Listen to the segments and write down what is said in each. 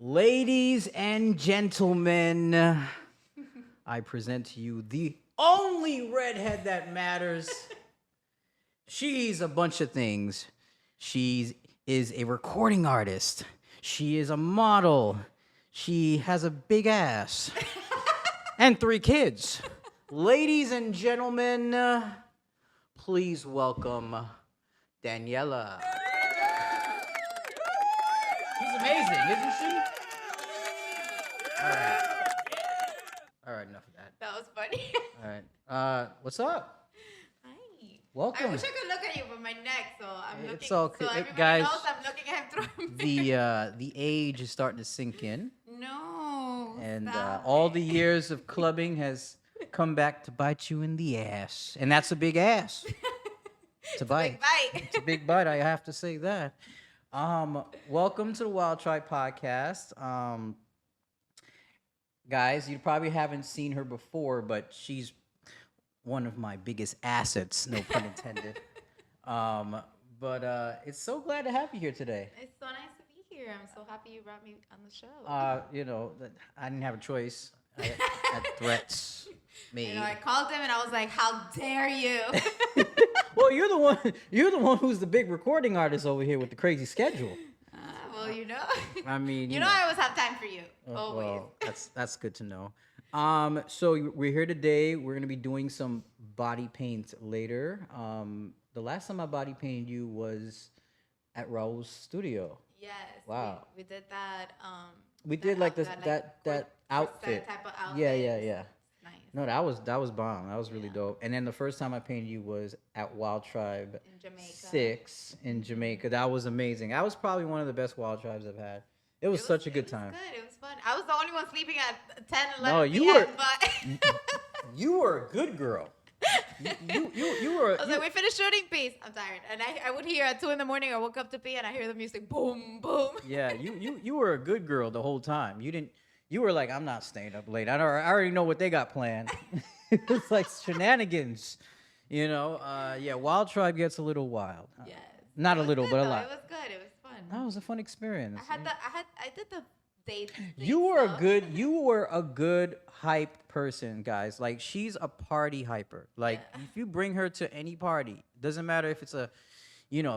Ladies and gentlemen, I present to you the only redhead that matters. She's a bunch of things. She is a recording artist. She is a model. She has a big ass and 3 kids. Ladies and gentlemen, please welcome Daniela. She's amazing, isn't she? All right, enough of that. That was funny. All right. What's up? Hi. Welcome. I wish I could look at you from my neck, so I'm looking. It's okay, So everybody guys. knows I'm looking at him through. The age is starting to sink in, No. and stop all it. the years of clubbing has come back to bite you in the ass, and that's a big ass to bite. Big bite. It's a big bite. I have to say that. Welcome to the Wild Tribe podcast. Guys, you probably haven't seen her before, but she's one of my biggest assets, no pun intended. But it's so glad to have you here today. It's so nice to be here. I'm so happy you brought me on the show. I didn't have a choice. I had threats made. I called him and I was like, "How dare you?" Well, you're the one. You're the one who's the big recording artist over here with the crazy schedule. Well, you know. I mean, you know, I always have time for you. Always. Well, that's good to know. So we're here today. We're gonna be doing some body paint later. The last time I body painted you was at Raul's studio. Yes. Wow. We did that. We did like this that outfit. Type of outfit. Yeah. Nice. No, that was bomb. That was really dope. And then the first time I painted you was at Wild Tribe In Jamaica. 6 in Jamaica. That was amazing. That was probably one of the best Wild Tribes I've had. It was such a good time. It was fun. I was the only one sleeping at 10, 11 No, you p.m. were. But You were a good girl. You were. I was like, we finished shooting, peace. I'm tired. And I would hear at 2 in the morning, I woke up to pee and I hear the music, boom, boom. Yeah, you were a good girl the whole time. You were like, I'm not staying up late. I already know what they got planned. It's like shenanigans, Yeah, Wild Tribe gets a little wild. Yes. Not a little, but a lot. It was good. It was fun. That was a fun experience. I did the date. You were a good hyped person, guys. Like, she's a party hyper. Like, if you bring her to any party, doesn't matter if it's a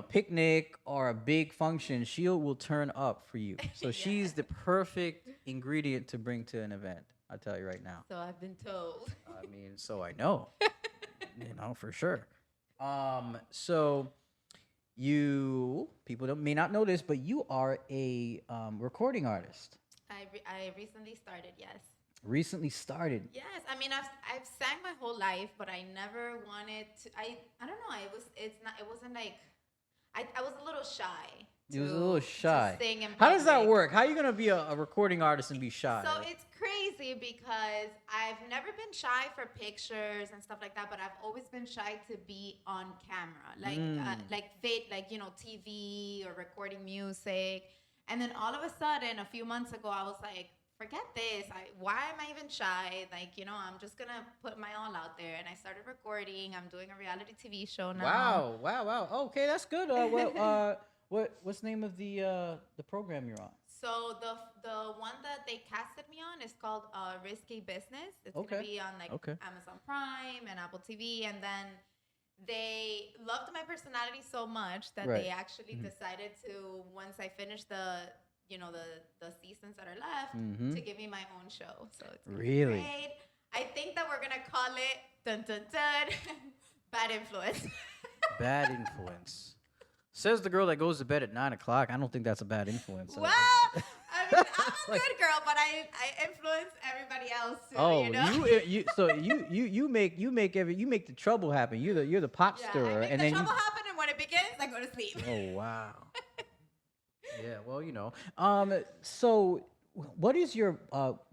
picnic or a big function, she will turn up for you. So she's the perfect ingredient to bring to an event. I'll tell you right now. So I've been told. I mean, so I know, for sure. So people may not know this, but you are a recording artist. I recently started, yes. Recently started. Yes, I mean I've sang my whole life, but I never wanted to. I don't know. It wasn't like I was a little shy. You was a little shy. To sing in How does that public. work? How are you gonna be a recording artist and be shy? So it's crazy because I've never been shy for pictures and stuff like that, but I've always been shy to be on camera, like TV or recording music. And then all of a sudden, a few months ago, I was like, forget this. Why am I even shy? I'm just going to put my all out there. And I started recording. I'm doing a reality TV show now. Wow. Okay, that's good. What's the name of the program you're on? So the one that they casted me on is called Risky Business. It's going to be on Amazon Prime and Apple TV. And then they loved my personality so much that they actually decided to, once I finished the seasons that are left, to give me my own show. So it's really great. I think that we're gonna call it dun dun dun bad influence. Bad influence. Says the girl that goes to bed at 9 o'clock. I don't think that's a bad influence. Well, I mean, I'm a good girl, but I influence everybody else too. So you make the trouble happen. You're the pot stirrer, I make the trouble happen, and when it begins, I go to sleep. Oh wow. Yeah, well, so what is your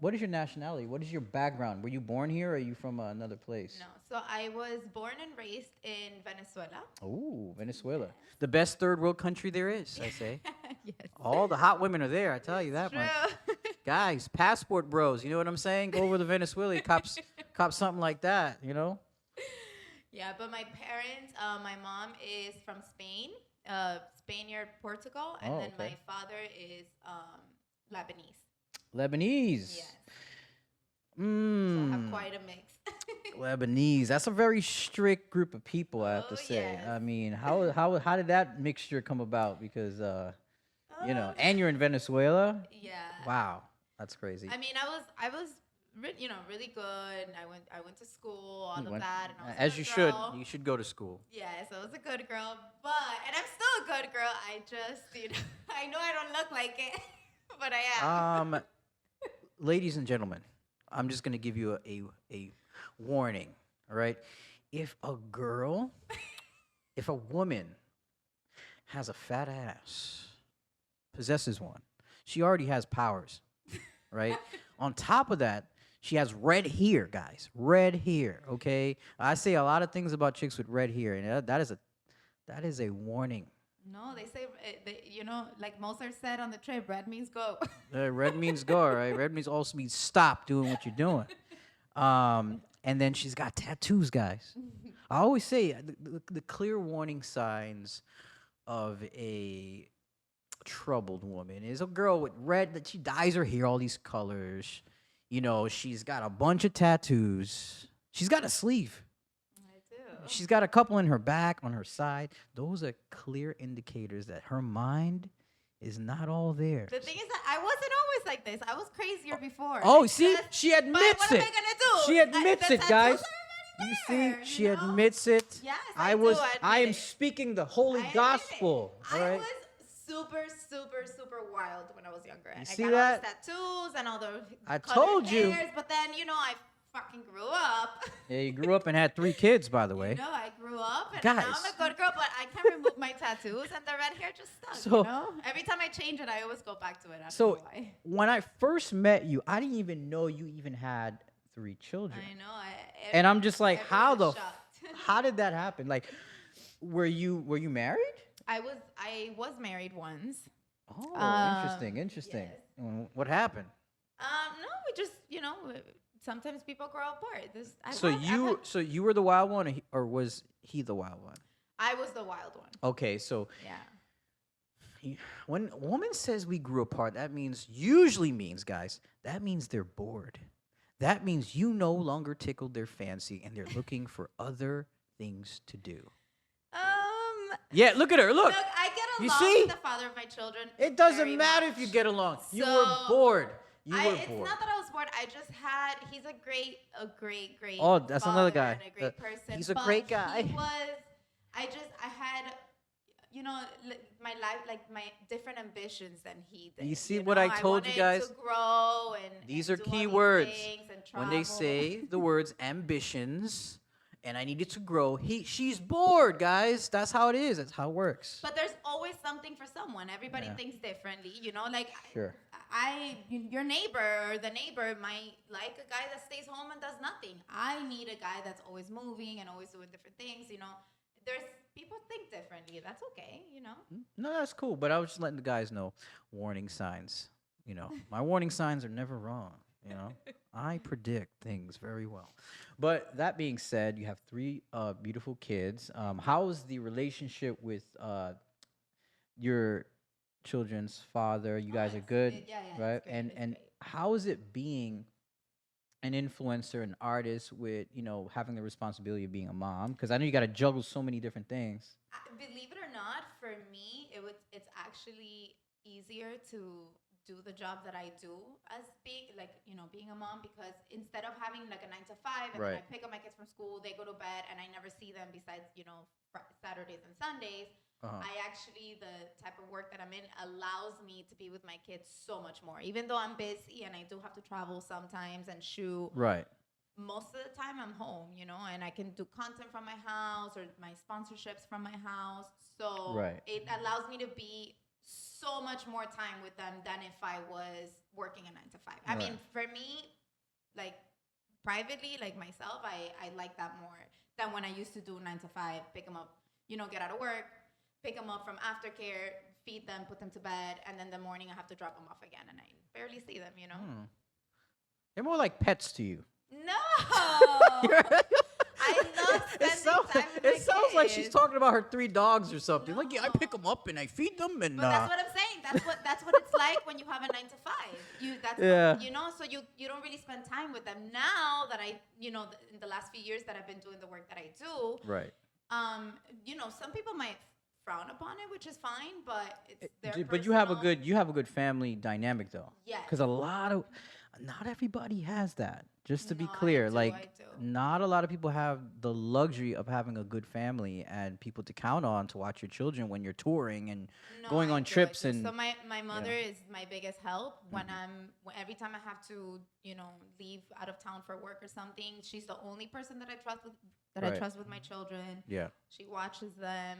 nationality? What is your background? Were you born here, or are you from another place? No, so I was born and raised in Venezuela. Oh, Venezuela, the best third world country there is, I say. Yes. All the hot women are there. I tell you that True. much. Guys, passport bros. You know what I'm saying? Go over to Venezuela, cop something like that. Yeah, but my parents, my mom is from Spain, Spaniard, Portugal, and then my father is Lebanese. Lebanese. Yes. So I have Mm. quite a mix. Lebanese. That's a very strict group of people, I have to Oh, say. yes. I mean, how did that mixture come about? Because and you're in Venezuela. Yeah. Wow, that's crazy. I mean, I was, really good. I went to school, all You of went that, and I was a as good you should. girl. You should go to school. Yes, I was a good girl, and I'm still a good girl. I just, I know I don't look like it, but I am. Um, ladies and gentlemen, I'm just gonna give you a warning. All right, if a girl, if a woman has a fat ass, possesses one, she already has powers, right? On top of that, she has red hair, guys. Red hair, okay? I say a lot of things about chicks with red hair, and that is a warning. No, they say, like Mozart said on the trip, red means go. Red means go, right? Red means also means stop doing what you're doing. And then she's got tattoos, guys. I always say the clear warning signs of a troubled woman is a girl with red that she dyes her hair all these colors. She's got a bunch of tattoos. She's got a sleeve. I do. She's got a couple in her back, on her side. Those are clear indicators that her mind is not all there. The thing is that I wasn't always like this. I was crazier before. Oh, It's see, just- she but admits what am it. I gonna do? She admits The it, guys. tattoos are You already see, there, she you know? admits it. Yes, I I was. do I am admit it. speaking the holy I admit it. gospel. All I right. was super, super, super wild when I was younger. And see I got that? all these tattoos and all the I colored told you. hairs, but then, I fucking grew up. Yeah, you grew up and had 3 kids, by the way. I grew up and Guys. now I'm a good girl, but I can't remove my tattoos and the red hair just stuck, So- Every time I change it, I always go back to it. I don't So know why. when I first met you, I didn't even know you even had 3 children. I know. And I'm just like, everyone how was the shocked. how did that happen? Like, were you married? I was married once. Oh, interesting. yes. What happened? No, we just, sometimes people grow apart. So you were the wild one, or was he the wild one? I was the wild one. Okay, so Yeah. when a woman says we grew apart, usually means, guys, that means they're bored. That means you no longer tickled their fancy and they're looking for other things to do. Yeah, look at her. Look. I get You along see? with the father of my children. It doesn't very matter much. if you get along. You were So, bored. You were It's bored. not that I was bored. I just had. He's a great. Oh, that's another father guy. and a great person. He's a but great guy. He was. I had. My life, like my different ambitions than he did. You see what I told you wanted guys? To grow and These and are do all key these words. things and When they travel. say the words ambitions and I needed to grow, she's bored, guys. That's how it is. That's how it works. But there's always something for someone. Everybody Yeah. thinks differently, Like Sure. your neighbor or the neighbor might like a guy that stays home and does nothing. I need a guy that's always moving and always doing different things. There's people think differently. That's okay. No, that's cool. But I was just letting the guys know warning signs. My warning signs are never wrong. I predict things very well. But that being said, you have 3 beautiful kids. How's the relationship with your children's father? You guys are good, Yeah, right? It's great, and it's and great. how is it being an influencer, an artist with having the responsibility of being a mom? Because I know you got to juggle so many different things. Believe it or not, for me, it's actually easier to do the job that I do as being being a mom, because instead of having like a 9 to 5 and then I Right. pick up my kids from school, they go to bed and I never see them besides Saturdays and Sundays. Uh-huh. The type of work that I'm in allows me to be with my kids so much more. Even though I'm busy and I do have to travel sometimes and shoot, Right. most of the time I'm home, and I can do content from my house or my sponsorships from my house. So Right. it allows me to be so much more time with them than if I was working a 9 to 5. I mean, for me, like privately, like myself, I like that more than when I used to do 9 to 5, pick them up, get out of work, pick them up from aftercare, feed them, put them to bed, and then the morning I have to drop them off again, and I barely see them, They're more like pets to you. No! I love It spending sounds, time with it my sounds like she's kids. talking about her 3 dogs or something. Like, yeah, I pick No. them up and I feed them, and But that's what I'm saying. That's what it's like when you have a 9 to 5. Yeah. So you don't really spend time with them. Now that in the last few years that I've been doing the work that I do, Right. some people might frown upon it, which is fine, but it's their But personal. you have a good family dynamic though. Yes. Because not everybody has that. Just to be No, I clear, do, like I do. not a lot of people have the luxury of having a good family and people to count on to watch your children when you're touring and No, going I on do, trips I do. and So my mother is my biggest help every time I have to leave out of town for work or something. She's the only person that I trust I Right. trust with my children. yeah. She watches them,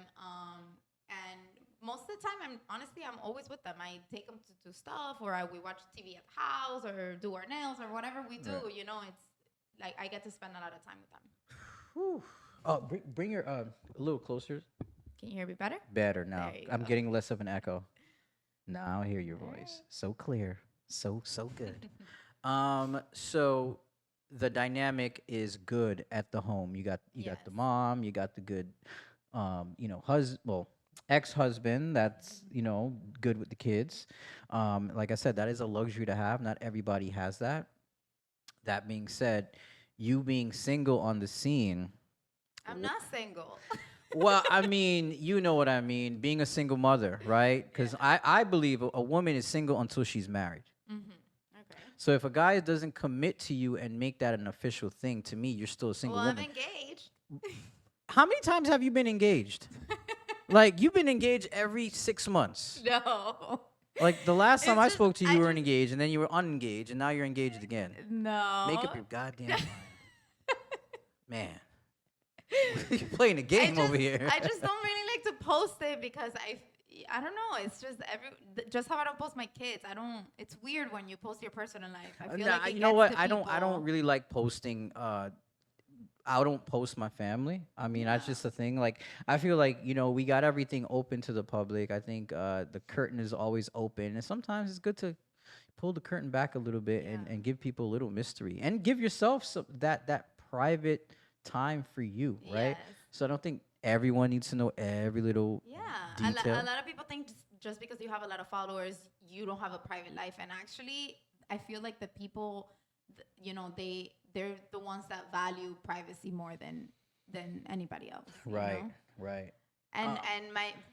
and most of the time I'm always with them. I take them to do stuff, or we watch TV at the house, or do our nails, or whatever we do. Right. It's like I get to spend a lot of time with them. Whew. Oh, bring your a little closer. Can you hear me better? Better now. There you I'm go. getting less of an echo. Now I hear your voice. So clear. So good. So the dynamic is good at the home. You got the Yes. mom, you got the good ex-husband that's, good with the kids. Like I said, that is a luxury to have. Not everybody has that. That being said, you being single on the scene, I'm not single. well, I mean, you know what I mean, being a single mother, right? Because I believe a woman is single until she's married. Okay. So if a guy doesn't commit to you and make that an official thing, to me, you're still a single Well, I'm woman. engaged. How many times have you been engaged? Like, you've been engaged every 6 months. No. Like, the last time It's I just- spoke to you, I you were just- engaged, and then you were unengaged, and now you're engaged again. No. Make up your goddamn mind. Man. You're playing a game over here. I just don't really like to post it because I don't know. It's just just how I don't post my kids. I don't. It's weird when you post your personal life. I feel Nah, like it you know gets what? to I don't people. really like posting. I don't post my family. I mean, that's just the thing. Like, I feel like, we got everything open to the public. I think the curtain is always open, and sometimes it's good to pull the curtain back a little bit and give people a little mystery and give yourself that private time for you, right? Yes. So I don't think everyone needs to know every little Yeah, detail. a lot of people think just because you have a lot of followers, you don't have a private life. And actually, I feel like the people, they're the ones that value privacy more than anybody else. you Right, know? right. And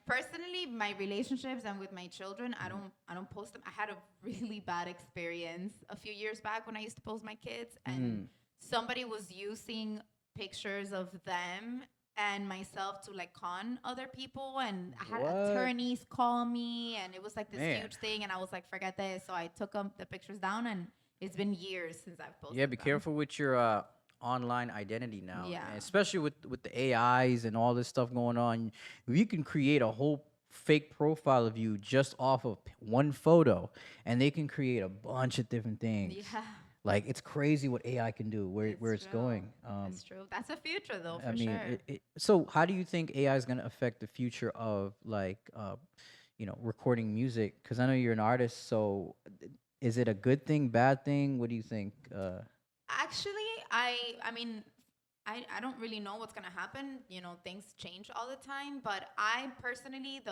personally, my relationships and with my children, I don't post them. I had a really bad experience a few years back when I used to post my kids, and somebody was using pictures of them and myself to like con other people, and I had What? attorneys call me, and it was like this Man. huge thing, and I was like, forget this. So I took the pictures down, and it's been years since I've posted. Yeah, be them. careful with your online identity now. Yeah. And especially with the AIs and all this stuff going on. You can create a whole fake profile of you just off of one photo, and they can create a bunch of different things. Yeah. Like, it's crazy what AI can do, where it's true. going. That's true. That's a future, though, for I mean, sure. so how do you think AI is going to affect the future of like, recording music? Because I know you're an artist, so is it a good thing, bad thing? What do you think? Actually, I mean, I don't really know what's gonna happen. Things change all the time. But I personally,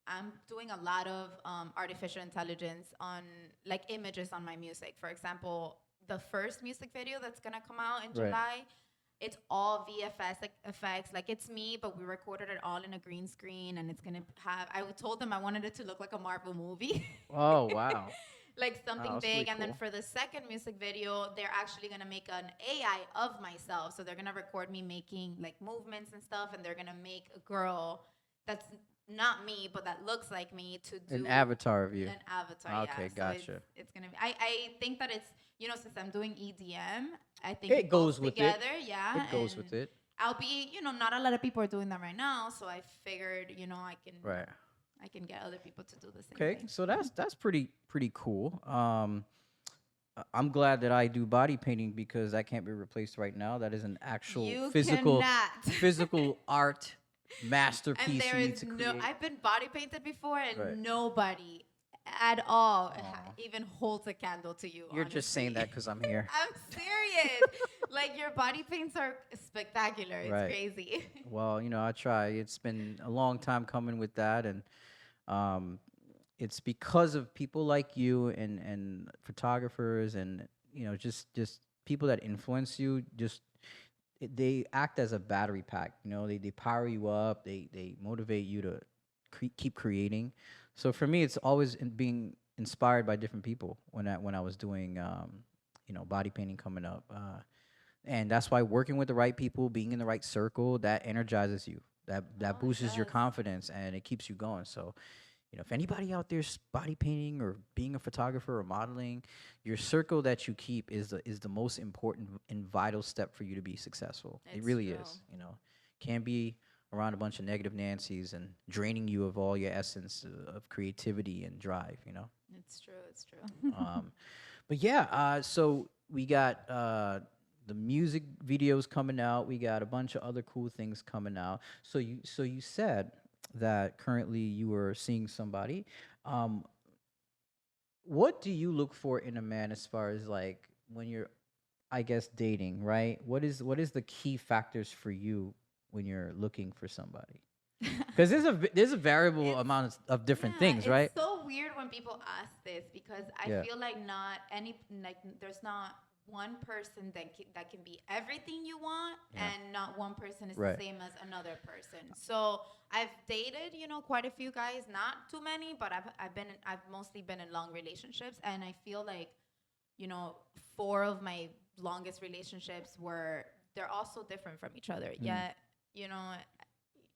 I'm doing a lot of artificial intelligence on like images on my music. For example, the first music video that's gonna come out in Right. July, it's all VFX like, effects. Like, it's me, but we recorded it all in a green screen, and it's gonna have. I told them I wanted it to look like a Marvel movie. Oh, wow. Like something that's big. really And then cool. for the second music video, they're actually gonna make an AI of myself. So they're gonna record me making like movements and stuff, and they're gonna make a girl that's not me, but that looks like me to do An avatar of you. an avatar. Okay, yeah. So gotcha. it's gonna be. I think that it's since I'm doing EDM, I think It goes with it. together. Yeah, It goes and with it. I'll be. Not a lot of people are doing that right now, so I figured Right. I can get other people to do the same Okay. thing. So that's pretty cool. I'm glad that I do body painting because that can't be replaced right now. That is an actual You physical cannot. physical art And masterpiece there you need is to no. create. I've been body painted before, and Right. nobody at all Aw. even holds a candle to you. You're just saying Honestly. that because I'm here. I'm serious. Like your body paints are spectacular. It's Right. crazy. Well, I try. It's been a long time coming with that, and um, it's because of people like you and photographers and just people that influence you. They act as a battery pack. They power you up. They motivate you to keep creating. So for me, it's always being inspired by different people when I was doing body painting coming up. And that's why working with the right people, being in the right circle, that energizes you. That Oh, it boosts your does. confidence and it keeps you going. So, if anybody out there's body painting or being a photographer or modeling, your circle that you keep is the most important and vital step for you to be successful. It It's really true. is. Can't be around a bunch of negative Nancy's and draining you of all your essence of creativity and drive. It's true. It's true. Um, but yeah, so we got the music videos coming out. We got a bunch of other cool things coming out. So you said that currently you were seeing somebody. Um, what do you look for in a man as far as like when you're, I guess, dating, right? What is the key factors for you when you're looking for somebody? Because there's a variable It's amount of different Yeah, things, it's right? so weird when people ask this because I Yeah. feel like not any like there's not one person that can be everything you want, Yeah. and not one person is the Right. same as another person. So I've dated, quite a few guys, not too many, but I've mostly been in long relationships, and I feel like, you know, four of my longest relationships were they're also different from each other. Mm. Yet, you know,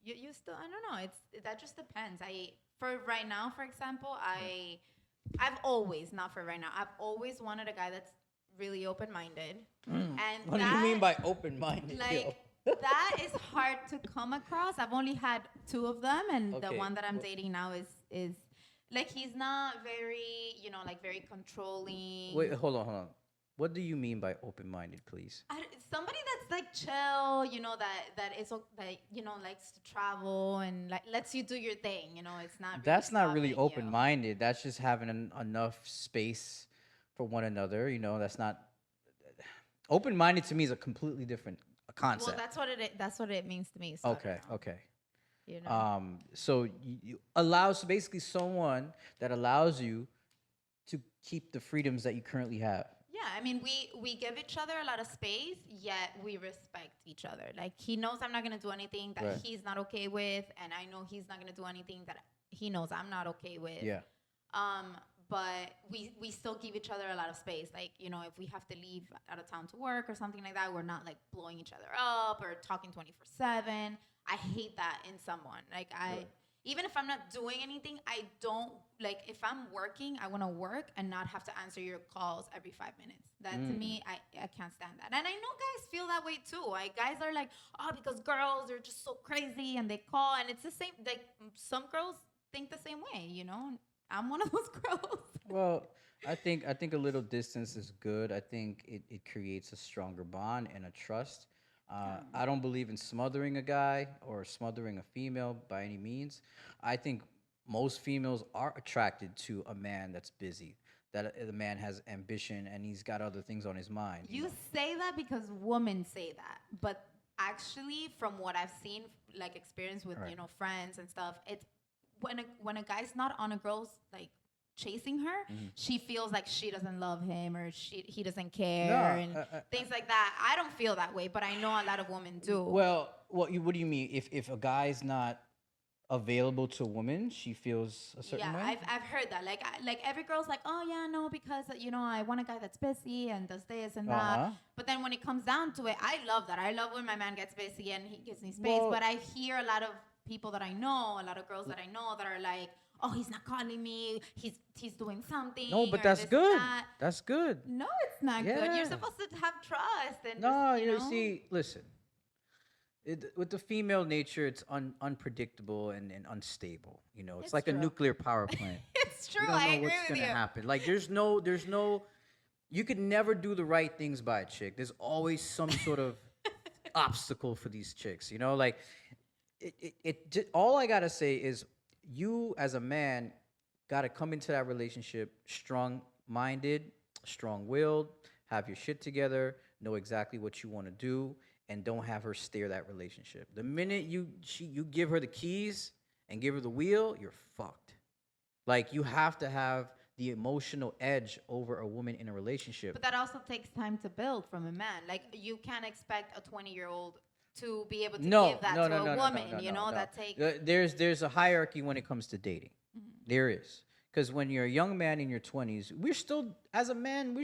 you still I don't know. It's that just depends. I For right now, for example, I've always not for right now. I've always wanted a guy that's really open minded, and What do you mean that by open-minded? like that is hard to come across. I've only had two of them, and the Okay. one that I'm dating now is like he's not very like very controlling. Wait, hold on. What do you mean by open-minded, please? Somebody that's like chill, that likes to travel and like lets you do your thing. It's not really That's not really stopping you. open-minded. That's just having enough space for one another. That's not open-minded to me is a completely different Well, concept. that's what it means to me. So I don't Okay, know, okay. you know. So you allows basically someone that allows you to keep the freedoms that you currently have. Yeah, I mean, we give each other a lot of space, yet we respect each other. Like he knows I'm not gonna do anything that Right. he's not okay with, and I know he's not gonna do anything that he knows I'm not okay with. Yeah. Um, but we still give each other a lot of space. Like if we have to leave out of town to work or something like that, we're not like blowing each other up or talking 24/7. I hate that in someone. Like Right. even if I'm not doing anything, I don't like if I'm working, I want to work and not have to answer your calls every 5 minutes. That to me, I can't stand that. And I know guys feel that way too. Like guys are like, oh, because girls are just so crazy and they call, and it's the same. Like some girls think the same way. I'm one of those girls. Well, I think a little distance is good. I think it creates a stronger bond and a trust. I don't believe in smothering a guy or smothering a female by any means. I think most females are attracted to a man that's busy, that the man has ambition and he's got other things on his mind. You say that because women say that, but actually, from what I've seen, like experience with Right. friends and stuff, it's when a guy's not on a girl's like chasing her, she feels like she doesn't love him or he doesn't care No, and things like that. I don't feel that way, but I know a lot of women do. well, what do you mean? If a guy's not available to a woman, she feels a certain Yeah, way. I've heard that. Like every girl's like, oh yeah, no, because I want a guy that's busy and does this and that. Uh-huh. But then when it comes down to it, I love that. I love when my man gets busy and he gives me space. Well- But I hear a lot of people that I know, a lot of girls that I know that are like, oh, he's not calling me. He's doing something. No, but or that's this and good. that." That's good. No, it's not good. Yeah. You're supposed to have trust and No, just, you see, listen. With the female nature, it's unpredictable and unstable. It's It's like a true. nuclear power plant. It's true. You don't I know agree what's with gonna you. happen. Like there's no, you could never do the right things by a chick. There's always some sort of obstacle for these chicks. Like all I gotta say is you as a man got to come into that relationship strong minded, strong willed, have your shit together, know exactly what you want to do, and don't have her steer that relationship. The minute you give her the keys and give her the wheel, you're fucked. Like you have to have the emotional edge over a woman in a relationship. But that also takes time to build from a man. Like you can't expect a 20-year-old to be able to No, give that no, to no, a no, no, no, woman. no, You no, know, no. that takes. There's a hierarchy when it comes to dating. There is, because when you're a young man in your 20s, we're still as a man,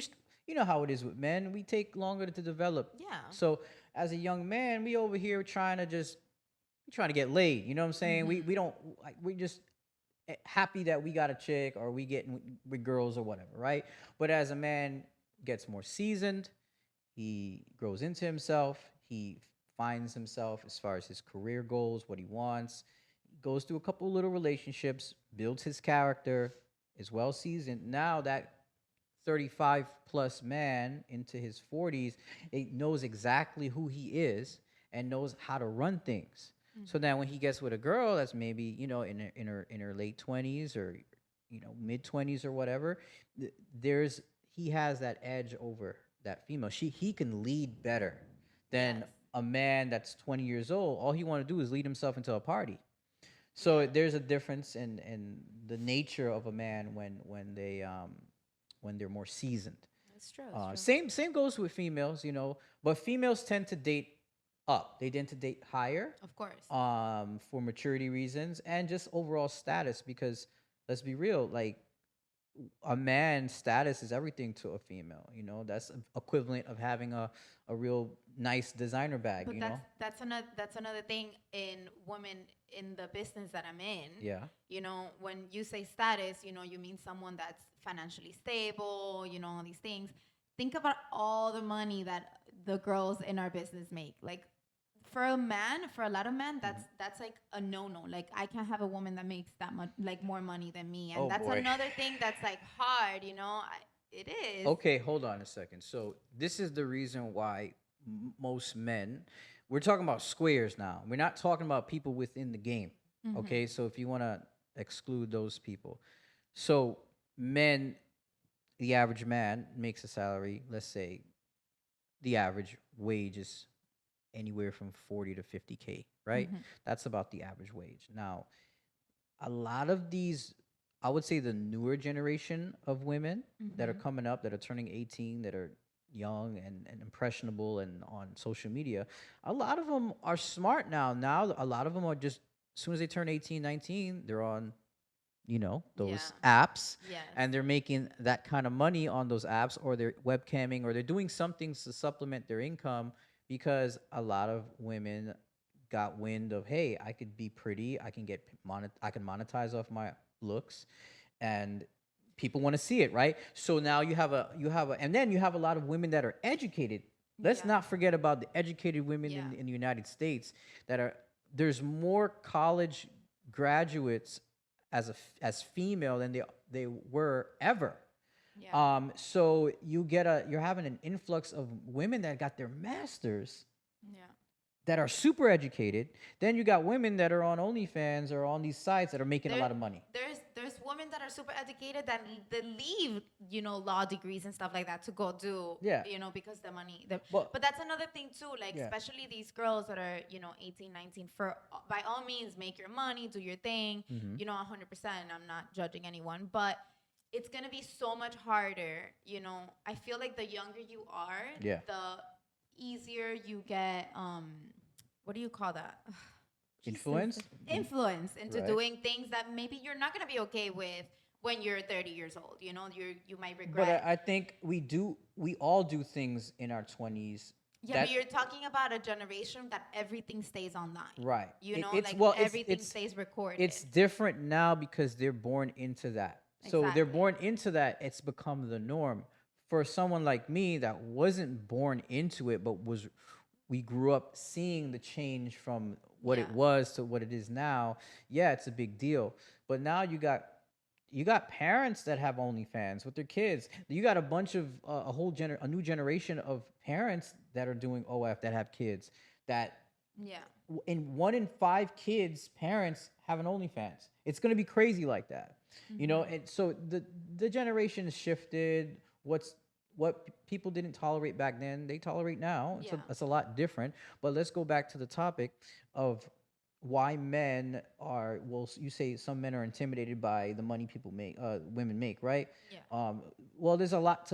you know how it is with men. We take longer to develop. Yeah. So as a young man, we over here trying to get laid. You know what I'm saying? We don't like we just happy that we got a chick or we getting with girls or whatever, right? But as a man gets more seasoned, he grows into himself. He finds himself as far as his career goals, what he wants. He goes through a couple little relationships, builds his character, is well seasoned. Now that 35 plus man into his 40s, it knows exactly who he is and knows how to run things. So now when he gets with a girl that's maybe, in her late 20s or mid 20s or whatever, there's he has that edge over that female. He can lead better than Yes. a man that's 20 years old. All he want to do is lead himself into a party. So there's a difference in the nature of a man when they're more seasoned. It's true. It's true. Same goes with females, but females tend to date up. They tend to date higher, Of course. for maturity reasons and just overall status. Because let's be real, like a man's status is everything to a female. That's equivalent of having a real nice designer bag. But that's another thing in women in the business that I'm in. Yeah. When you say status, you mean someone that's financially stable, all these things. Think about all the money that the girls in our business make. Like for a lot of men, that's like a no-no. Like I can't have a woman that makes that much, like more money than me. And Oh, that's boy. another thing that's like hard, it is. Okay, hold on a second. So this is the reason why most men, we're talking about squares now. We're not talking about people within the game. Okay, so if you want to exclude those people, so men, the average man makes a salary. Let's say the average wage is anywhere from 40 to 50K, right? That's about the average wage. Now, a lot of these, I would say the newer generation of women that are coming up, that are turning 18, that are young and impressionable and on social media, a lot of them are smart now. Now, a lot of them are just, as soon as they turn 18, 19, they're on, those apps. Yes. And they're making that kind of money on those apps, or they're webcamming, or they're doing something to supplement their income, because a lot of women got wind of, hey, I could be pretty, I can I can monetize off my looks, and people want to see it, right? So now and then you have a lot of women that are educated. Let's not forget about the educated women in the United States there's more college graduates as female than they were ever. Yeah. So you're having an influx of women that got their masters, Yeah. that are super educated. Then you got women that are on OnlyFans or on these sites that are making a lot of money. There's women that are super educated that leave, law degrees and stuff like that to go do, because the money. But that's another thing too, like especially these girls that are, 18, 19, by all means, make your money, do your thing, 100%. I'm not judging anyone, but it's going to be so much harder. I feel like the younger you are, the easier you get, what do you call that? Influence Into doing things that maybe you're not going to be okay with when you're 30 years old. You might regret. But I think we all do things in our 20s. Yeah, but you're talking about a generation that everything stays online. Right. Everything stays recorded. It's different now because they're born into that. So they're Exactly. born into that. It's become the norm. For someone like me that wasn't born into it, but we grew up seeing the change from what it was to what it is now. Yeah, it's a big deal. But now you got parents that have OnlyFans with their kids. You got a bunch of a new generation of parents that are doing OF that have kids. That in 1 in 5 kids, parents have an OnlyFans. It's gonna be crazy like that. You know, and so the generation shifted. What people didn't tolerate back then, they tolerate now. Yeah. It's a lot different. But let's go back to the topic of why men are. Well, you say some men are intimidated by the money people make, women make, right? Yeah. Well, there's a lot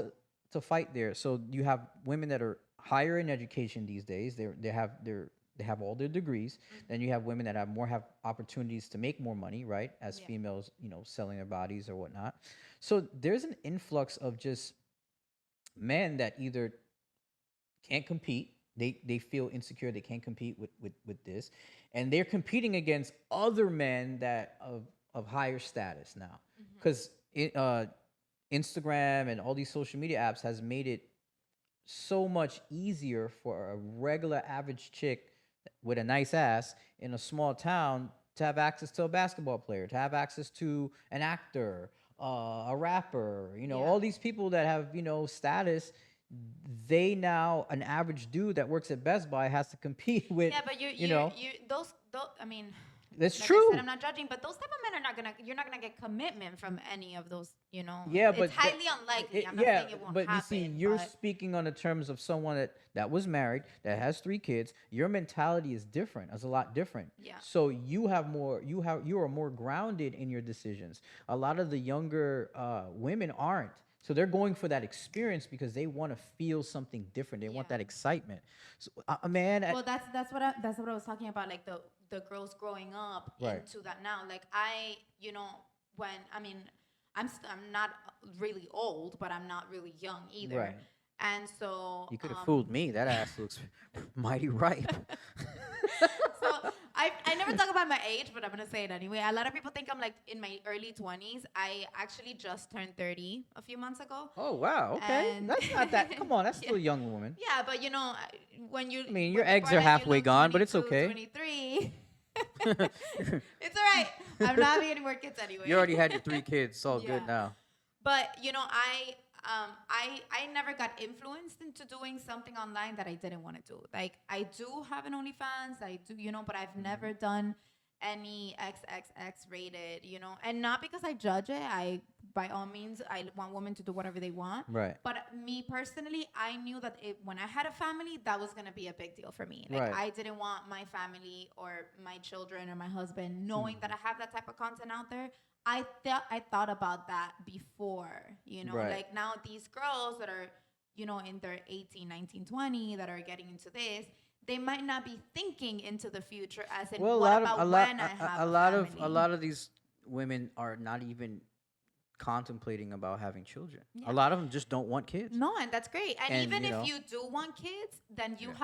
to fight there. So you have women that are higher in education these days. They have all their degrees. Then you have women that have opportunities to make more money, right? As Yeah. females, you know, selling their bodies or whatnot. So there's an influx of just men that either can't compete. They feel insecure. They can't compete with this, and they're competing against other men that of higher status now, because Instagram and all these social media apps has made it so much easier for a regular average chick with a nice ass in a small town to have access to a basketball player, to have access to an actor, a rapper, you know, Yeah. all these people that have, you know, status. They now, an average dude that works at Best Buy has to compete with, Yeah, but you know, those I mean, that's like I true. said, I'm not judging, but those type of men are not gonna you're not gonna get commitment from any of those, you know. Yeah, It's but highly unlikely. I'm not yeah, saying it won't but you see, happen, you're but speaking on the terms of someone that was married, that has 3 kids. Your mentality is different. It's a lot different. Yeah. So you are more grounded in your decisions. A lot of the younger women aren't. So they're going for that experience because they want to feel something different. They want Yeah. that excitement. So a man, well, that's what I was talking about, like the girls growing up Right. into that now. Like I, you know, when I mean, I'm not really old, but I'm not really young either. Right. And so you could have fooled me. That ass looks mighty ripe. so I never talk about my age, but I'm gonna say it anyway. A lot of people think I'm like in my early 20s. I actually just turned 30 a few months ago. Oh wow, okay. And That's not that. Come on, that's yeah. still a young woman. Yeah, but you know, when you I mean, your when people eggs are like, you halfway look gone, but it's 22, okay. 23. It's all right. I'm not having any more kids anyway. You already had your 3 kids. It's all Yeah. good now. But you know, I never got influenced into doing something online that I didn't want to do. Like I do have an OnlyFans, I do, you know, but I've never done any XXX rated, you know, and not because I judge it. I by all means I want women to do whatever they want. Right. But me personally, I knew that when I had a family, that was gonna be a big deal for me. Like Right. I didn't want my family or my children or my husband knowing that I have that type of content out there. I thought about that before, you know, Right. like now these girls that are, you know, in their 18, 19, 20 that are getting into this, they might not be thinking into the future as in Well, what about when I have a lot family. of a lot of these women are not even contemplating about having children. Yeah. A lot of them just don't want kids. No, and that's great. And, And, even you if know. you do want kids, then you Yeah.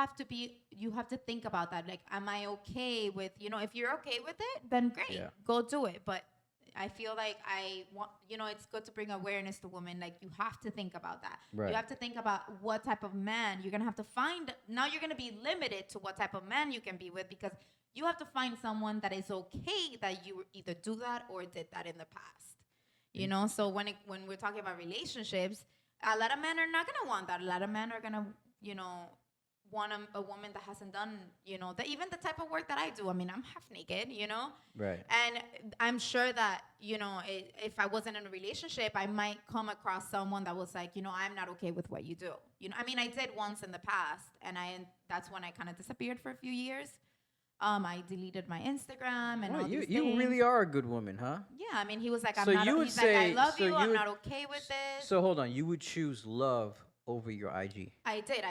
have to think about that. Like, am I okay with, you know, if you're okay with it, then great, Yeah. go do it. But I feel like I want, you know, it's good to bring awareness to women. Like, you have to think about that. Right. You have to think about what type of man you're gonna have to find. Now you're gonna be limited to what type of man you can be with because you have to find someone that is okay that you either do that or did that in the past. You know, so when we're talking about relationships, a lot of men are not gonna want that. A lot of men are gonna, you know, want a woman that hasn't done, you know, even the type of work that I do. I mean, I'm half naked, you know, Right. and I'm sure that, you know, if I wasn't in a relationship, I might come across someone that was like, you know, I'm not okay with what you do. You know, I mean, I did once in the past, and that's when I kind of disappeared for a few years. I deleted my Instagram and Well, all you these you things. really are a good woman, huh? Yeah, I mean, he was like, I'm So not. you would He's like, I say- love so you. you I'm would- not okay with this. So hold on, you would choose love over your IG, I did.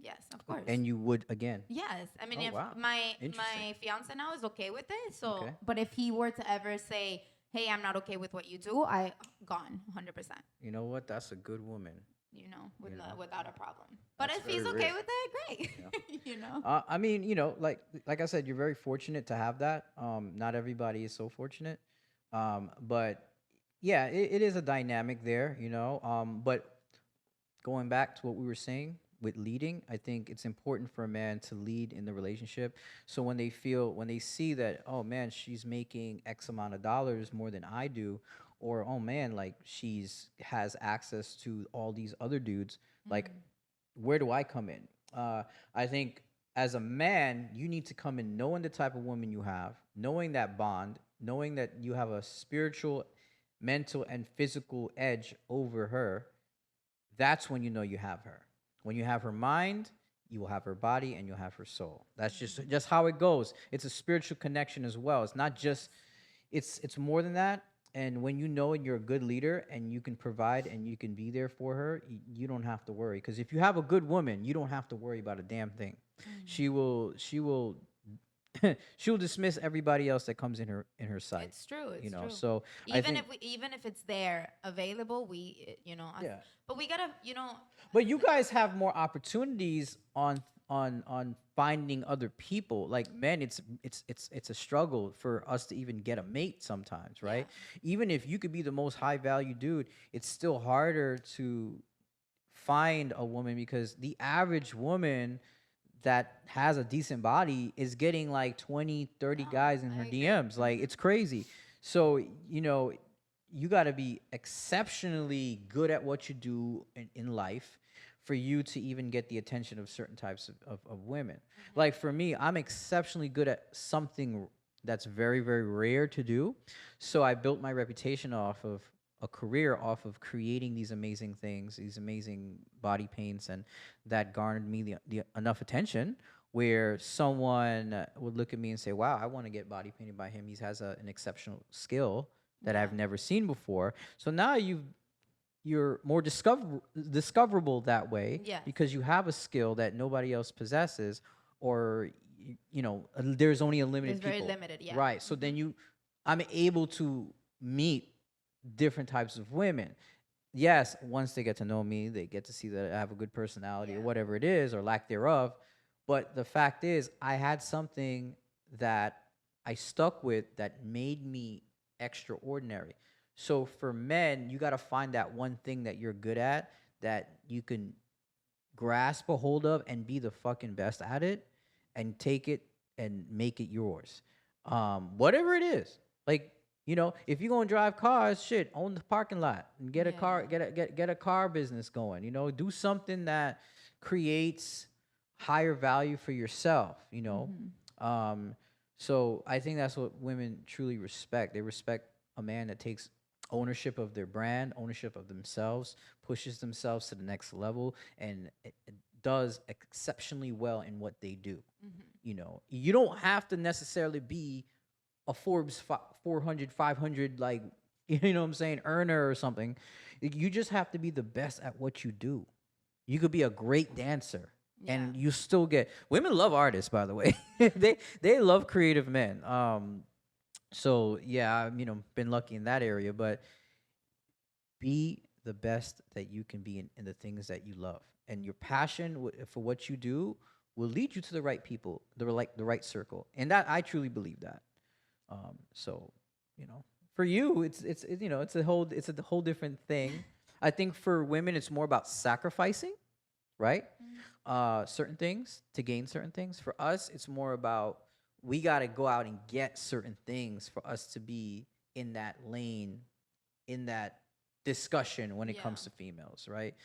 Yes, of course. and you would again. Yes, I mean, Oh, if wow. my Interesting. fiance now is okay with it, so. Okay. But if he were to ever say, "Hey, I'm not okay with what you do," I gone 100%. You know what? That's a good woman. You know, You know. without a problem. But That's if he's very okay rare. with it, great. You know. I mean, you know, like I said, you're very fortunate to have that. Not everybody is so fortunate. But yeah, it is a dynamic there, you know. But going back to what we were saying with leading, I think it's important for a man to lead in the relationship. So when they see that, oh man, she's making X amount of dollars more than I do, or oh man, like has access to all these other dudes, like where do I come in? I think as a man, you need to come in knowing the type of woman you have, knowing that bond, knowing that you have a spiritual mental and physical edge over her, that's when you know you have her. When you have her mind, you will have her body and you'll have her soul. That's just how it goes. It's a spiritual connection as well. It's not just it's more than that. And when you know and you're a good leader and you can provide and you can be there for her, you don't have to worry. Because if you have a good woman, you don't have to worry about a damn thing. She will she'll dismiss everybody else that comes in her sight. It's true. You It's know, true. so I Even think if even if it's there available, yeah. but we gotta, But you guys have more opportunities on finding other people. Like men, it's a struggle for us to even get a mate sometimes, yeah, right? Even if you could be the most high value dude, it's still harder to find a woman because the average woman that has a decent body is getting like 20, 30 no, guys in I her agree. DMs. Like it's crazy. So, you got to be exceptionally good at what you do in life for you to even get the attention of certain types of women. Like for me, I'm exceptionally good at something that's very, very rare to do. So I built my reputation off of a career off of creating these amazing things, these amazing body paints, and that garnered me the enough attention where someone would look at me and say, "Wow, I want to get body painted by him. He has an exceptional skill that Yeah. I've never seen before." So now you're more discoverable that way Yes. because you have a skill that nobody else possesses, or there's only a limited It's very people, limited. Yeah. right? So then I'm able to meet different types of women. Yes, once they get to know me, they get to see that I have a good personality or Yeah. whatever it is or lack thereof. But the fact is, I had something that I stuck with that made me extraordinary. So for men, you got to find that one thing that you're good at that you can grasp a hold of and be the fucking best at it and take it and make it yours. Whatever it is. Like, if you're gonna drive cars, shit, own the parking lot and get a car, Yeah. get a car business going. Do something that creates higher value for yourself. Um, so I think that's what women truly respect. They respect a man that takes ownership of their brand, ownership of themselves, pushes themselves to the next level, and it does exceptionally well in what they do. You don't have to necessarily be a Forbes 400, 500, like, you know what I'm saying, earner or something. You just have to be the best at what you do. You could be a great dancer Yeah. and you still get women love artists, by the way. They love creative men. So yeah, I've been lucky in that area, but be the best that you can be in the things that you love, and your passion for what you do will lead you to the right people, the right circle, and that I truly believe that. So, for you, it's a whole different thing. I think for women, it's more about sacrificing, right? Certain things to gain certain things. For us, it's more about we got to go out and get certain things for us to be in that lane, in that discussion when it Yeah. comes to females, right?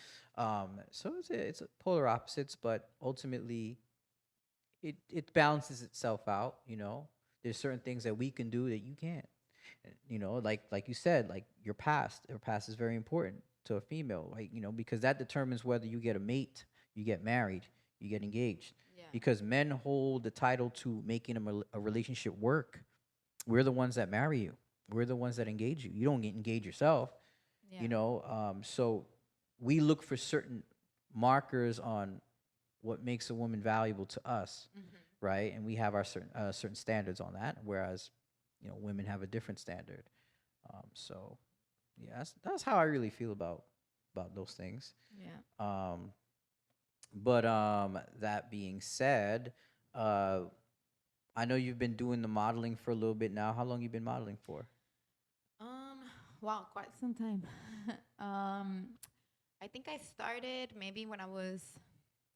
So it's polar opposites, but ultimately it balances itself out. There's certain things that we can do that you can't. Like you said, like your past is very important to a female, right? Because that determines whether you get a mate, you get married, you get engaged. Yeah. Because men hold the title to making a relationship work. We're the ones that marry you. We're the ones that engage you. You don't get engaged yourself. Yeah. So we look for certain markers on what makes a woman valuable to us, right? And we have our certain standards on that, whereas women have a different standard. So yeah, that's how I really feel about those things. Yeah. Um, but that being said, uh, I know you've been doing the modeling for a little bit now. How long you been modeling for? Um. Wow, quite some time. um, I think I started maybe when I was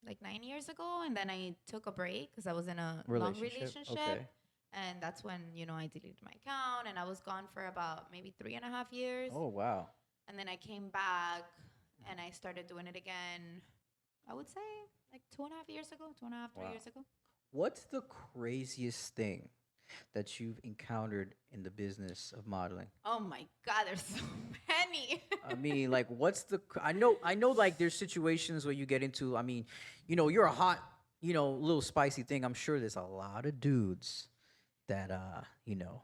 like 9 years ago, and then I took a break because I was in a long Relationship? relationship, Okay. and that's when I deleted my account, and I was gone for about maybe 3.5 years, Oh wow. and then I came back, and I started doing it again. I would say like 2.5 years ago, 2.5, 3 years Wow. ago. What's the craziest thing? that you've encountered in the business of modeling? Oh my God, there's so many. I mean, like, what's the? I know, like, there's situations where you get into. I mean, you're a hot, little spicy thing. I'm sure there's a lot of dudes that, I, you know,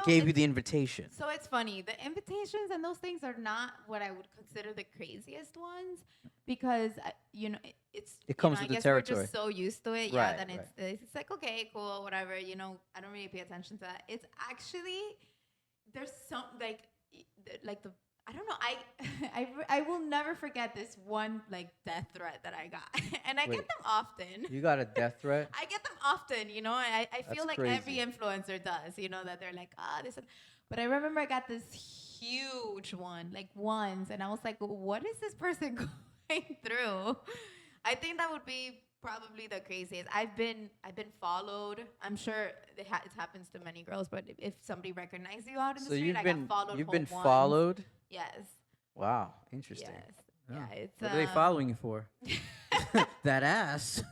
gave you the invitation. so it's funny. The invitations and those things are not what I would consider the craziest ones because it's It comes I with the guess we're territory. just so used to it. Right, Yeah, then right. it's like okay, cool, whatever. I don't really pay attention to that. It's actually there's some like the I don't know. I will never forget this one like death threat that I got, and I Wait. get them often. You got a death threat? I get them often, I feel That's like every crazy. influencer does, that they're like, this. But I remember I got this huge one, like once, and I was like, what is this person going through? I think that would be probably the craziest. I've been followed. I'm sure it happens to many girls, but if somebody recognizes you out in the So street, I got followed. you've been once. followed? Yes. Wow, interesting. Yes. Yeah. Yeah. It's What are they following you for? That ass.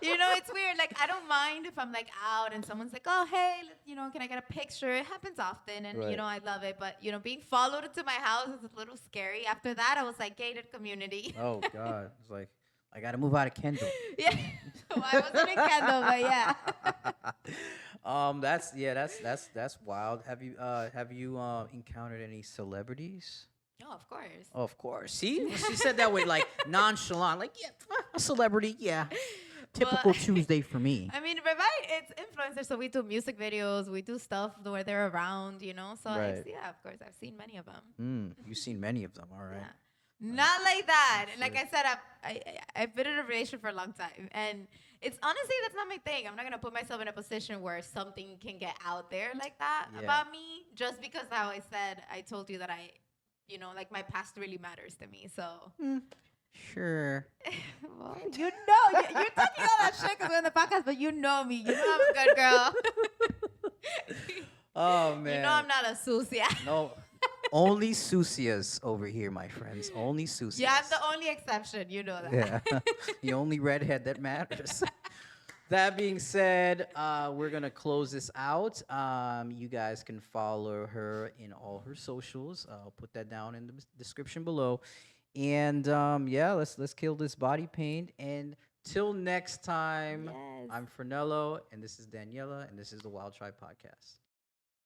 It's weird. Like, I don't mind if I'm like out and someone's like, oh, hey, can I get a picture? It happens often. And, Right. I love it. But, being followed into my house is a little scary. After that, I was like, gated community. Oh God, it's like I got to move out of Kendall. Yeah. Well, I wasn't in Kendall, but yeah. That's wild. Have you encountered any celebrities? Oh, of course. Of course. See, she said that with like nonchalant, like yeah, a celebrity, yeah. Typical But- Tuesday for me. I mean, right? It's influencers. So we do music videos. We do stuff where they're around, So, Right. yeah, of course. I've seen many of them. You've seen many of them, all right. Yeah. Not like that. Sure. Like I said, I've been in a relationship for a long time, and it's honestly that's not my thing. I'm not gonna put myself in a position where something can get out there like that Yeah. about me, just because how I told you that like my past really matters to me. So, Sure. well, you're talking all that shit because we're in the podcast, but you know me. You know I'm a good girl. Oh man. You know I'm not a sucia. No. Only Susias over here, my friends. Only Susias. Yeah, I'm the only exception. You know that. Yeah. The only redhead that matters. That being said, we're going to close this out. You guys can follow her in all her socials. I'll put that down in the description below. And yeah, let's kill this body paint. And till next time, Yes. I'm Fernello, and this is Daniela, and this is the Wild Tribe Podcast.